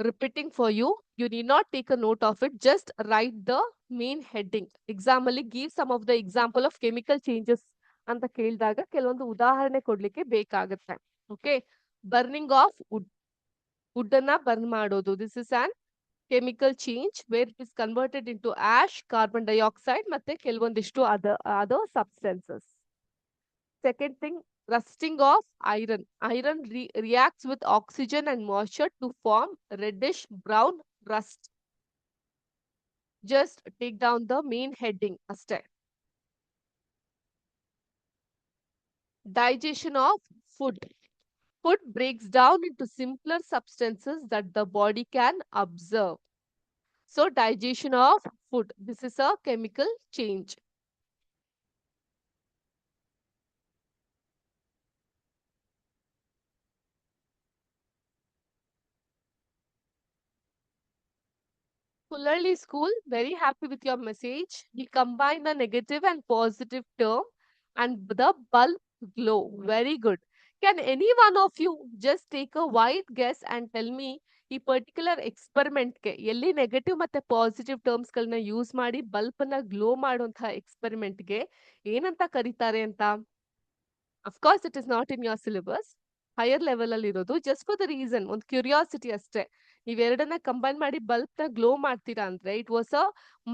repeating for you. You need not take a note of it. Just write the main heading. Exam ಅಲ್ಲಿ give some of the example of chemical changes ಅಂತ ಕೇಳಿದಾಗ ಕೆಲವೊಂದು ಉದಾಹರಣೆ ಕೊಡ್ಲಿಕ್ಕೆ ಬೇಕಾಗುತ್ತೆ. Okay, burning of wood ಅನ್ನ burn ಮಾಡೋದು. This is an chemical change where it is converted into ash, carbon dioxide ಮತ್ತೆ ಕೆಲವೊಂದಿಷ್ಟು other substances. Second thing, rusting of iron. Iron reacts with oxygen and moisture to form reddish brown rust. Just take down the main heading. Aste. Digestion of food. Food breaks down into simpler substances that the body can observe. So digestion of food. This is a chemical change. Kullarli School, very happy with your message. We combine the negative and positive term and the bulb glow. Very good. Can any one of you just take a wide guess and tell me ಈ particular ಎಕ್ಸ್ಪೆರಿಮೆಂಟ್ಗೆ ಎಲ್ಲಿ negative ಮತ್ತೆ positive terms ಗಳನ್ನ use ಮಾಡಿ bulb ನ glow ಮಾಡುವಂತಹ ಎಕ್ಸ್ಪೆರಿಮೆಂಟ್ಗೆ ಏನಂತ ಕರೀತಾರೆ ಅಂತ? Of course it is not in your syllabus, higher level ಅಲ್ಲಿ ಇರೋದು. ಜಸ್ಟ್ ಫಾರ್ ದ ರೀಸನ್, ಒಂದು ಕ್ಯೂರಿಯಾಸಿಟಿ ಅಷ್ಟೇ. ನೀವೆರಡನ್ನ ಕಂಬೈನ್ ಮಾಡಿ ಬಲ್ಬ್ ನ ಗ್ಲೋ ಮಾಡ್ತೀರಾ ಅಂದ್ರೆ it was a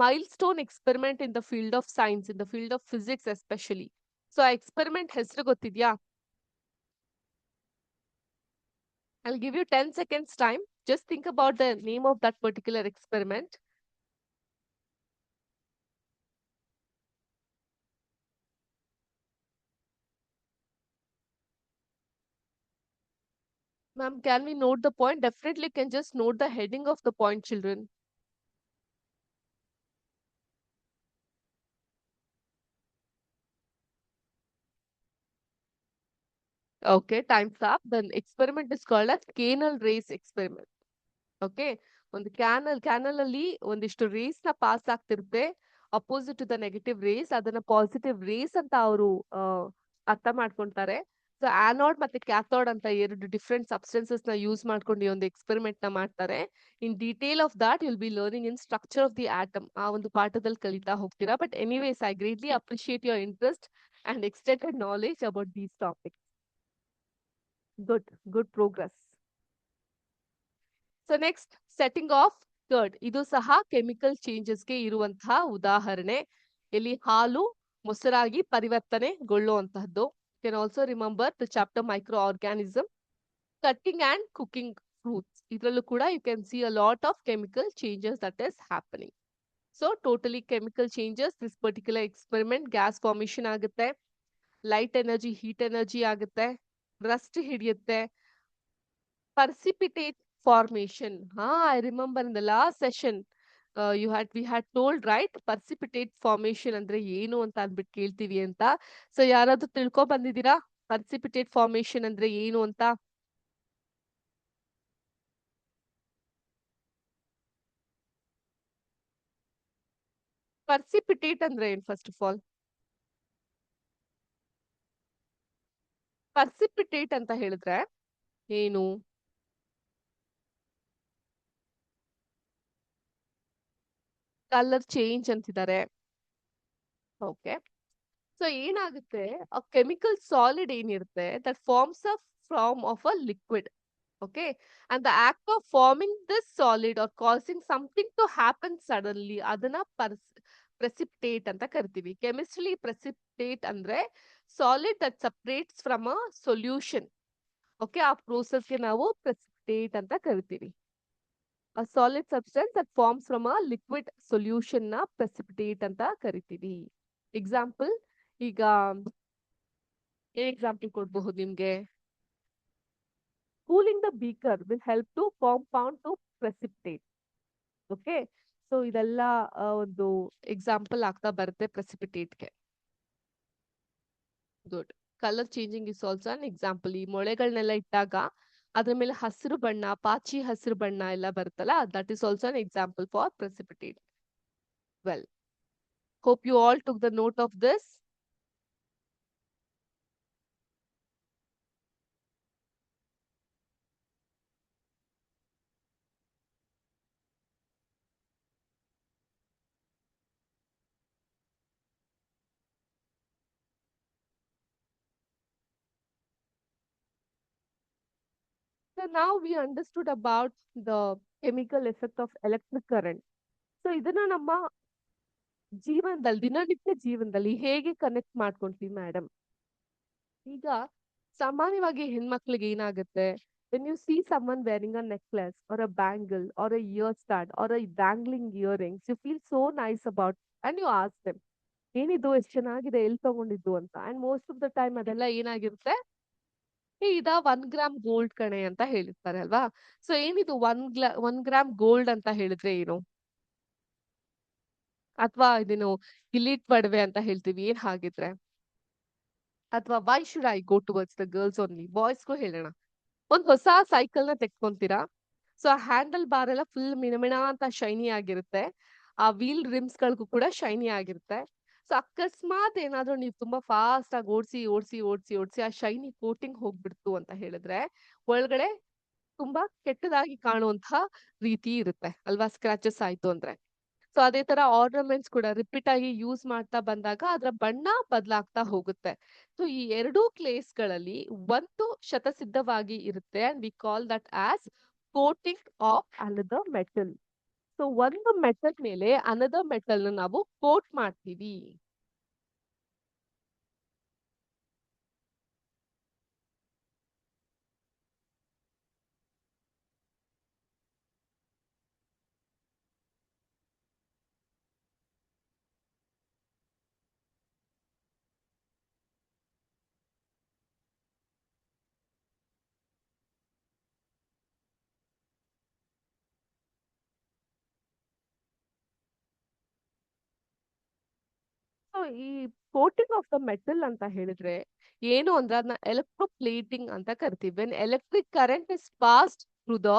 milestone experiment in the field of science, in the field of physics especially. So ಆ ಎಕ್ಸ್ಪೆರಿಮೆಂಟ್ ಹೆಸರು ಗೊತ್ತಿದ್ಯಾ? I'll give you 10 seconds time. Just think about the name of that particular experiment. Ma'am, can we note the point? Definitely can just note the heading of the point, children. Okay, time's up. The experiment is called as canal race experiment. Okay, ಒಂದು canal ಅಲ್ಲಿ ಒಂದಿಷ್ಟು rays ನ pass ಆಗ್ತಿರುತ್ತೆ opposite to the negative rays. ಅದನ್ನ positive rays ಅಂತ ಅವರು ಅರ್ಥ ಮಾಡ್ಕೊಂತಾರೆ. ಸೊ ಆನೋಡ್ ಮತ್ತೆ ಕ್ಯಾಥೋಡ್ ಅಂತ ಎರಡು ಡಿಫ್ರೆಂಟ್ ಸಬ್ಸ್ಟೆನ್ಸಸ್ ನ ಯೂಸ್ ಮಾಡ್ಕೊಂಡು ಈ ಒಂದು ಎಕ್ಸ್ಪೆರಿಮೆಂಟ್ ನ ಮಾಡ್ತಾರೆ. In detail of that will be learning in structure of the atom, ಆ ಒಂದು ಪಾಠದಲ್ಲಿ ಕಲಿತಾ ಹೋಗ್ತೀರಾ. But anyways, I greatly appreciate your interest and extended knowledge about these topics. Good progress. So next, setting of curd. ಇದು ಸಹ chemical ಚೇಂಜಸ್ಗೆ ಇರುವಂತಹ ಉದಾಹರಣೆ. ಇಲ್ಲಿ ಹಾಲು ಮೊಸರಾಗಿ ಪರಿವರ್ತನೆಗೊಳ್ಳುವಂತಹದ್ದು. Can also remember the chapter microorganism. Cutting and cooking fruits, ಇದರಲ್ಲೂ ಕೂಡ you can see a lot of chemical changes that is happening. So totally chemical changes. This particular experiment gas formation ಆಗುತ್ತೆ, light energy heat energy ಆಗುತ್ತೆ, Rust ಹಿಡಿಯುತ್ತೆ, precipitate formation. I remember in the last session, we had told, right? Precipitate formation ಅಂದ್ರೆ ಏನು ಅಂತ ಅಂದ್ಬಿಟ್ಟು ಕೇಳ್ತೀವಿ ಅಂತ. So ಯಾರಾದ್ರೂ ತಿಳ್ಕೊ ಬಂದಿದ್ದೀರಾ precipitate formation ಅಂದ್ರೆ ಏನು ಅಂತ? precipitate ಅಂದ್ರೆ ಏನು ಫಸ್ಟ್ ಆಫ್ ಆಲ್? precipitate ಅಂತ ಹೇಳಿದ್ರೆ ಏನು? ಕಲರ್ ಚೇಂಜ್ ಅಂತಿದ್ದಾರೆ. ಓಕೆ, ಸೊ ಏನಾಗುತ್ತೆ, ಆ ಕೆಮಿಕಲ್ ಸಾಲಿಡ್ ಏನಿರುತ್ತೆ that forms a form of a liquid. Okay, and the act of forming this solid or causing something to happen suddenly, ಅದನ್ನ precipitate ಅಂತ ಕರಿತೀವಿ. ಕೆಮಿಸ್ಟ್ರಿ precipitate ಅಂದ್ರೆ solid that separates from a solution. Okay, ಆ ಪ್ರೋಸೆಸ್ಗೆ ನಾವು precipitate ಅಂತ ಕರಿತೀವಿ. a solid substance that forms from a liquid solution ನ precipitate ಅಂತ ಕರಿತೀವಿ. ಎಕ್ಸಾಂಪಲ್, ಈಗ ಏನ್ ಎಕ್ಸಾಂಪಲ್ ಕೊಡ್ಬಹುದು ನಿಮ್ಗೆ? Cooling the beaker will help to compound to precipitate. Okay, so ಇದೆಲ್ಲ ಒಂದು ಎಕ್ಸಾಂಪಲ್ ಆಗ್ತಾ ಬರುತ್ತೆ ಪ್ರೆಸಿಪಿಟೇಟ್ಗೆ. Good. Colour changing is also an example. ಈ ಮೊಳೆಗಳನ್ನೆಲ್ಲ ಇಟ್ಟಾಗ ಅದ್ರ ಮೇಲೆ ಹಸಿರು ಬಣ್ಣ, ಪಾಚಿ ಹಸಿರು ಬಣ್ಣ ಎಲ್ಲ ಬರುತ್ತಲ್ಲ, that is also an example for precipitate. Well, hope you all took the note of this. So now we understood about the chemical effect of electric current. So ಇದನ್ನ ನಮ್ಮ ಜೀವನದಲ್ಲಿ, ದಿನನಿತ್ಯ ಜೀವನದಲ್ಲಿ ಹೇಗೆ ಕನೆಕ್ಟ್ ಮಾಡ್ಕೊಂತೀವಿ ಮೇಡಮ್? ಈಗ ಸಾಮಾನ್ಯವಾಗಿ ಹೆಣ್ಮಕ್ಳಿಗೆ ಏನಾಗುತ್ತೆ, when you see someone wearing a necklace or a bangle or a ear stud or a dangling earrings, you feel so nice about, and you ask them, ಏನಿದು, ಎಷ್ಟು ಚೆನ್ನಾಗಿದೆ, ಎಲ್ಲಿ ತಗೊಂಡಿದ್ದು ಅಂತ. And most of the time ಅದೆಲ್ಲ ಏನಾಗಿರುತ್ತೆ, ಇದ 1 gram gold ಕಣೆ ಅಂತ ಹೇಳಿರ್ತಾರೆ ಅಲ್ವಾ? ಸೊ ಏನಿದು 1 ಗ್ರಾಮ್ ಗೋಲ್ಡ್ ಅಂತ ಹೇಳಿದ್ರೆ ಏನು? ಅಥವಾ ಇದೇನು ಗಿಲೀಟ್ ಒಡವೆ ಅಂತ ಹೇಳ್ತೀವಿ, ಏನ್ ಹಾಗಿದ್ರೆ? ಅಥವಾ why should I go towards the girls only, ಬಾಯ್ಸ್ಗೂ ಹೇಳೋಣ. ಒಂದ್ ಹೊಸ ಸೈಕಲ್ ನ ತೆಕ್ಕೊಂತೀರಾ, ಸೊ ಆ ಹ್ಯಾಂಡಲ್ ಬಾರ್ ಎಲ್ಲ ಫುಲ್ ಮಿಣಮಿಣ ಅಂತ ಶೈನಿ ಆಗಿರುತ್ತೆ. ಆ ವೀಲ್ ರಿಮ್ಸ್ ಗಳಿಗೂ ಕೂಡ ಶೈನಿ ಆಗಿರುತ್ತೆ. ಸೊ ಅಕಸ್ಮಾತ್ ಏನಾದ್ರೂ ನೀವು ತುಂಬಾ ಫಾಸ್ಟ್ ಆಗಿ ಓಡಿಸಿ ಆ ಶೈನಿ ಕೋಟಿಂಗ್ ಹೋಗ್ಬಿಡ್ತು ಅಂತ ಹೇಳಿದ್ರೆ ಒಳಗಡೆ ತುಂಬಾ ಕೆಟ್ಟದಾಗಿ ಕಾಣುವಂತಹ ರೀತಿ ಇರುತ್ತೆ ಅಲ್ವಾ, ಸ್ಕ್ರಾಚಸ್ ಆಯ್ತು ಅಂದ್ರೆ. ಸೊ ಅದೇ ತರ ಆರ್ನಮೆಂಟ್ಸ್ ಕೂಡ ರಿಪೀಟ್ ಆಗಿ ಯೂಸ್ ಮಾಡ್ತಾ ಬಂದಾಗ ಅದರ ಬಣ್ಣ ಬದಲಾಗ್ತಾ ಹೋಗುತ್ತೆ. ಸೊ ಈ ಎರಡೂ ಕ್ಲೇಸ್ ಗಳಲ್ಲಿ ಒಂದು ಶತಸಿದ್ಧವಾಗಿ ಇರುತ್ತೆ and we call that as coating of another metal. So ಒಂದು ಮೆಟಲ್ ಮೇಲೆ ಅನದರ್ ಮೆಟಲ್ ನಾವು ಕೋಟ್ ಮಾಡ್ತೀವಿ. ಸೊ ಈ ಕೋಟಿಂಗ್ ಆಫ್ ದ ಮೆಟಲ್ ಅಂತ ಹೇಳಿದ್ರೆ ಏನು ಅಂದ್ರೆ ಅದನ್ನ ಎಲೆಕ್ಟ್ರೋಪ್ಲೇಟಿಂಗ್ ಅಂತ ಕರಿತೀವಿ. When electric current is passed through the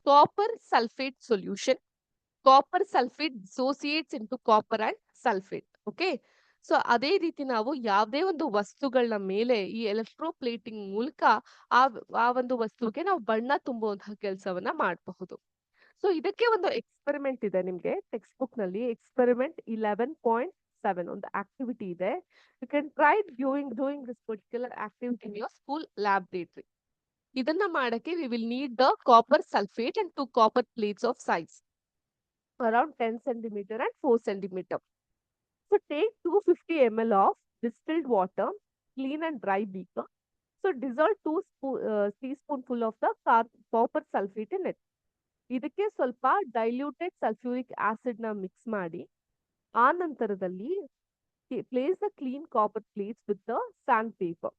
copper sulphate solution, copper sulphate dissociates into copper and sulphate. Okay, so ಅದೇ ರೀತಿ ನಾವು ಯಾವುದೇ ಒಂದು ವಸ್ತುಗಳನ್ನ ಮೇಲೆ ಈ ಎಲೆಕ್ಟ್ರೋಪ್ಲೇಟಿಂಗ್ ಮೂಲಕ ಆ ಆ ಒಂದು ವಸ್ತುವಿಗೆ ನಾವು ಬಣ್ಣ ತುಂಬುವಂತಹ ಕೆಲಸವನ್ನ ಮಾಡಬಹುದು. ಸೊ ಇದಕ್ಕೆ ಒಂದು ಎಕ್ಸ್ಪೆರಿಮೆಂಟ್ ಇದೆ ನಿಮ್ಗೆ ಟೆಕ್ಸ್ಟ್ ಬುಕ್ ನಲ್ಲಿ. ಎಕ್ಸ್ಪೆರಿಮೆಂಟ್ 11.7 ಒಂದು ಆಕ್ಟಿವಿಟಿ ಇದೆ. You can try doing this particular activity in your school laboratory. ಇದನ್ನ ಮಾಡಕ್ಕೆ we will need the copper sulphate and 2 copper plates of size around 10 centimeter and 4 centimeter. So take 250 ml of distilled water, clean and dry beaker. So dissolve 2 teaspoonful of the copper sulfate in it. ಇದಕ್ಕೆ ಸ್ವಲ್ಪ diluted sulphuric acid ನ mix ಮಾಡಿ ಆ ನಂತರದಲ್ಲಿ place the clean copper plates with the sandpaper.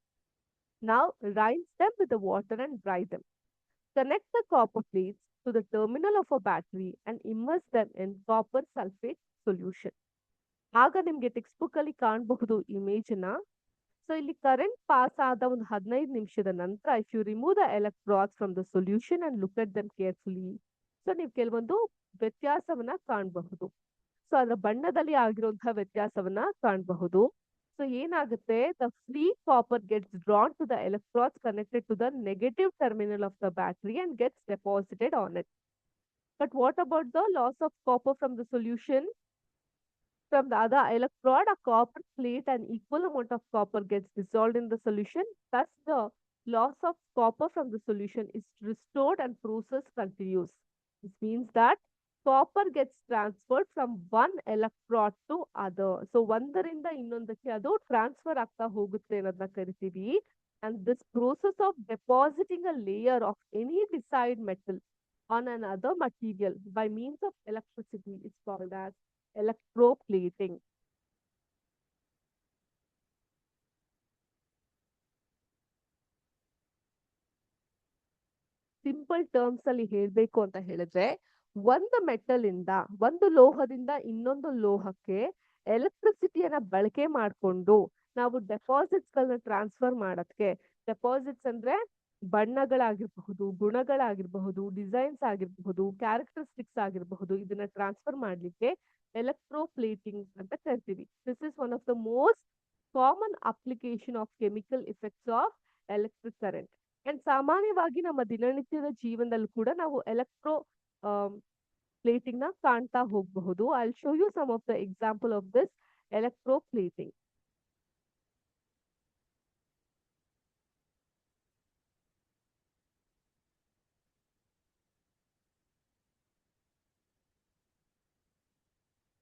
Now rinse them with the water and dry them. Connect the copper plates to the terminal of a battery and immerse them in copper sulfate solution. ಆಗ ನಿಮ್ಗೆ text book ಅಲ್ಲಿ ಕಾಣಬಹುದು image ನ. So ಇಲ್ಲಿ current pass ಆದ ಒಂದು 15 ನಿಮಿಷದ ನಂತರ if you remove the electrodes from the solution and look at them carefully, so ನೀವು ಕೆಲವೊಂದು ವ್ಯತ್ಯಾಸವನ್ನ ಕಾಣಬಹುದು. ಸೊ ಅದರ ಬಣ್ಣದಲ್ಲಿ ಆಗಿರುವಂತಹ ವ್ಯತ್ಯಾಸವನ್ನ ಕಾಣಬಹುದು. ಸೊ ಏನಾಗುತ್ತೆ, the free copper gets drawn to the electrodes connected to the negative terminal of the battery and gets deposited on it. But what about the loss of copper from the solution? From the other electrode, a copper plate and equal amount of copper gets dissolved in the solution. Thus, the loss of copper from the solution is restored and process continues. This means that copper gets transferred from one electrode to other. So, ಒಂದರಿಂದ ಇನ್ನೊಂದಕ್ಕೆ ಅದು transfer ಆಗ್ತಾ ಹೋಗುತ್ತೆ ಅನ್ನೋದನ್ನ ಕರಿತೀವಿ. And this process of depositing a layer of any desired metal on another material by means of electricity is called as electroplating. Simple terms ಅಲ್ಲಿ ಹೇಳ್ಬೇಕು ಅಂತ ಹೇಳಿದ್ರೆ ಒಂದು ಮೆಟಲ್ ಇಂದ ಒಂದು ಲೋಹದಿಂದ ಇನ್ನೊಂದು ಲೋಹಕ್ಕೆ ಎಲೆಕ್ಟ್ರಿಸಿಟಿಯನ್ನ ಬಳಕೆ ಮಾಡಿಕೊಂಡು ನಾವು ಡೆಪಾಸಿಟ್ಸ್ ಗಳನ್ನ ಟ್ರಾನ್ಸ್ಫರ್ ಮಾಡಕ್ಕೆ, ಡೆಪಾಸಿಟ್ಸ್ ಅಂದ್ರೆ ಬಣ್ಣಗಳಾಗಿರಬಹುದು, ಗುಣಗಳಾಗಿರಬಹುದು, ಡಿಸೈನ್ಸ್ ಆಗಿರಬಹುದು, ಕ್ಯಾರೆಕ್ಟರಿಸ್ಟಿಕ್ಸ್ ಆಗಿರಬಹುದು, ಇದನ್ನ ಟ್ರಾನ್ಸ್ಫರ್ ಮಾಡ್ಲಿಕ್ಕೆ ಎಲೆಕ್ಟ್ರೋಪ್ಲೇಟಿಂಗ್ ಅಂತ ಕರಿತೀವಿ. This is one of the most common application of chemical effects of electric current. And ಸಾಮಾನ್ಯವಾಗಿ ನಮ್ಮ ದಿನನಿತ್ಯದ ಜೀವನದಲ್ಲಿ ಕೂಡ ನಾವು ಎಲೆಕ್ಟ್ರೋ ಪ್ಲೇಟಿಂಗ್ ನ ಕಾಣ್ತಾ ಹೋಗಬಹುದು. I will show you some of the example of this electroplating.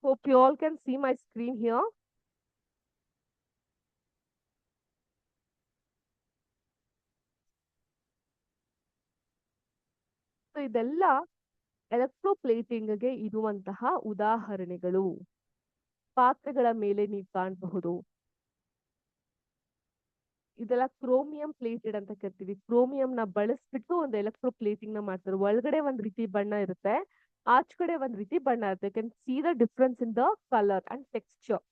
Hope you all can see my screen here. ಸೊ ಇದೆಲ್ಲ ಎಲೆಕ್ಟ್ರೋಪ್ಲೇಟಿಂಗ್ಗೆ ಇರುವಂತಹ ಉದಾಹರಣೆಗಳು. ಪಾತ್ರೆಗಳ ಮೇಲೆ ನೀವು ಕಾಣಬಹುದು, ಇದೆಲ್ಲ ಕ್ರೋಮಿಯಂ ಪ್ಲೇಟೆಡ್ ಅಂತ ಕರಿತೀವಿ. ಕ್ರೋಮಿಯಂ ನ ಬಳಸ್ಬಿಟ್ಟು ಒಂದು ಎಲೆಕ್ಟ್ರೋಪ್ಲೇಟಿಂಗ್ ನ ಮಾಡ್ತಾರೆ. ಒಳಗಡೆ ಒಂದ್ ರೀತಿ ಬಣ್ಣ ಇರುತ್ತೆ, ಆಚ್ ಕಡೆ ಒಂದ್ ರೀತಿ ಬಣ್ಣ ಇರುತ್ತೆ. Can see the difference in the colour and texture.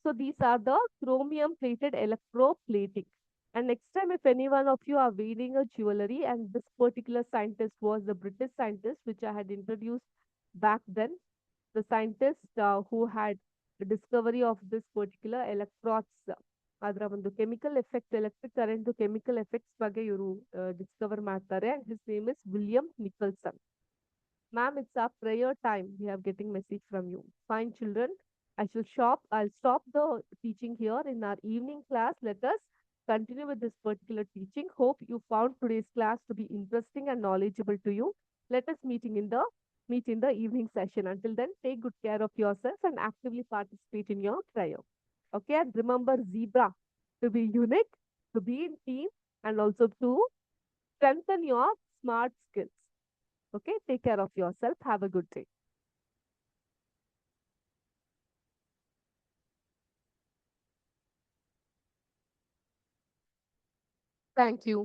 So these are the chromium plated electroplating. And next time, if any one of you are wearing a jewelry, and this particular scientist was the British scientist, which I had introduced back then, the scientist who had the discovery of this particular electrodes, ಅದರ ಒಂದು chemical effect electric current chemical effects ಬಗ್ಗೆ ಇವರು Discover ಮಾಡ್ತಾರೆ. And his name is William Nicholson. Ma'am, it's our prayer time. We are getting message from you. Fine, children. I'll stop the teaching here in our evening class. Let us continue with this particular teaching. Hope you found today's class to be interesting and knowledgeable to you. Let us meet in the evening session. Until then, take good care of yourself and actively participate in your prayer. Okay, and remember zebra to be unique, to be in team, and also to strengthen your smart skills. Okay, take care of yourself. Have a good day. Thank you.